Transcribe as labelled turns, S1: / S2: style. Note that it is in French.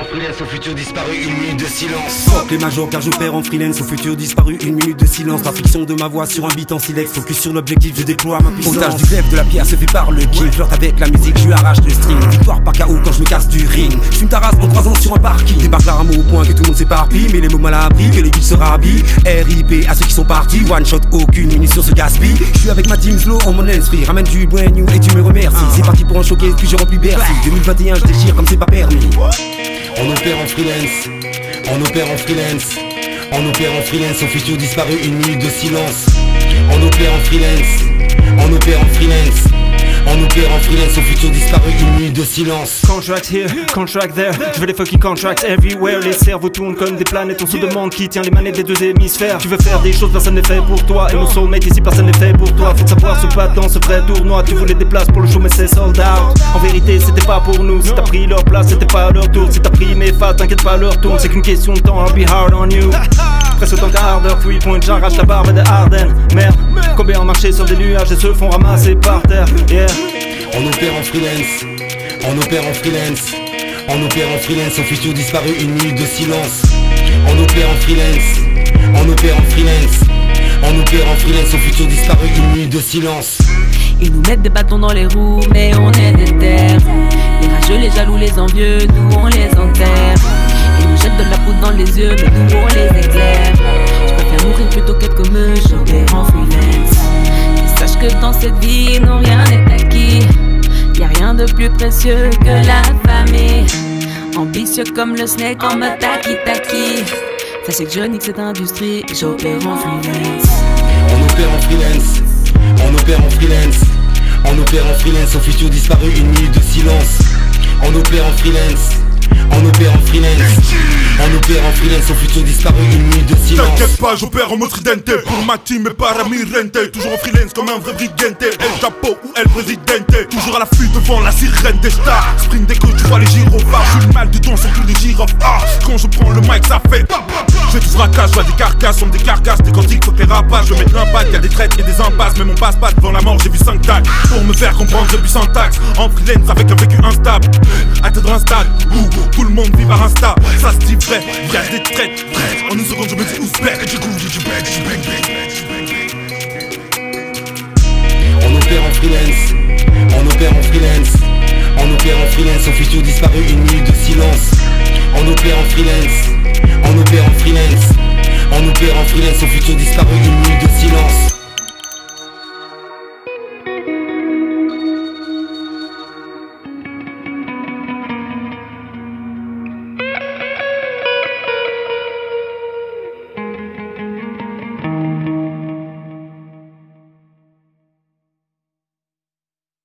S1: freelance, au futur disparu, une minute de silence.
S2: Fuck les majors car j'opère en freelance, au futur disparu, une minute de silence. La friction de ma voix sur un beat en silex, focus sur l'objectif, je déploie ma puissance. Otage du glaive, de la pierre se fait par le king. Flirte avec la musique, je lui arrache le string. Victoire par KO quand je me casse du ring. Je fume ta race en croisant sur un parking. Débarque la rameau au point que tout le monde s'éparpille. Mais les mots mal appris, que les billes se rhabillent. RIP à ceux qui sont partis, one shot, aucune munition se gaspille. Je suis avec ma team slow en mon esprit, ramène du brand new et tu me remercies. C'est parti pour en choquer, puis je remplis Bercy. 2021 je déchire comme c'est pas permis.
S1: On opère en freelance, on opère en freelance, on opère en freelance, au futur disparu, une minute de silence. On opère en freelance, on opère en freelance, on opère en freelance, au futur disparu, une minute de silence.
S3: Contract here, contract there, je veux les fucking contracts everywhere. Les cerveaux tournent comme des planètes, on se demande qui tient les manettes des deux hémisphères. Tu veux faire des choses, personne n'est fait pour toi. Et nos soulmates ici, personne n'est fait pour toi. Faut savoir se battre dans ce vrai tournoi. Tu voulais des places pour le show mais c'est sold out. En vérité c'était pas pour nous, si t'as pris leur place c'était pas leur tour. Si t'as pris mes fats, t'inquiète pas leur tour. C'est qu'une question de temps, I'll be hard on you. Presque autant qu'à Harder, 3 points, j'arrache la barbe de Harden. Merde, combien ont marché sur des nuages et se font ramasser par terre. Yeah.
S1: On opère en freelance, on opère en freelance, on opère en freelance, au futur disparu, une minute de silence. On opère en freelance, on opère en freelance, on opère en freelance, au futur disparu, une minute de silence.
S4: Ils nous mettent des bâtons dans les roues, mais on est déter. Les rageux, les jaloux, les envieux, nous on les enterre. Ils nous jettent de la poudre dans les yeux, mais nous on les éclaire. Je préfère mourir plutôt qu'être comme eux, j'opère en freelance. Et sache que dans cette vie, non rien n'est acquis. Y'a rien de plus précieux que la famille. Ambitieux comme le snake en mode taki-taki. Sachez que je nique cette industrie, j'opère en freelance.
S1: On opère en freelance, on opère en freelance, on opère en freelance, au futur disparu, une minute de silence. On opère en freelance, on opère en freelance, on opère en freelance, au futur disparu, une minute de silence.
S5: T'inquiète pas, j'opère en mode tridente. Pour ma team et para mi rente. Toujours en freelance comme un vrai brigante. El Chapo ou El Presidente. Toujours à l'affût devant la sirène des stars. Sprint dès que tu vois les gyrophares. J'suis le mal du temps sur tous les girofles. Quand je prends le mic ça fait. Je fais tout fracas, je vois des carcasses, sont des carcasses. Des quantiques, faut que les rapaces. Je mets l'impact, y'a des traites et des impasses. Mais mon passe pas devant la mort, j'ai vu 5 tags. Pour me faire comprendre depuis 100 taxes. En freelance avec un vécu instable. Atteindre un stade où tout le monde vit par Insta. Ça se dit vrai, y'a des traites. En une seconde je me dis ouf, bec. Et du coup j'ai du bec, du bec, bec.
S1: On opère en freelance, on opère en freelance, on opère en freelance, au futur disparu, une minute de silence. On opère en freelance, on opère en freelance, on opère en freelance, au futur disparu, une minute de silence.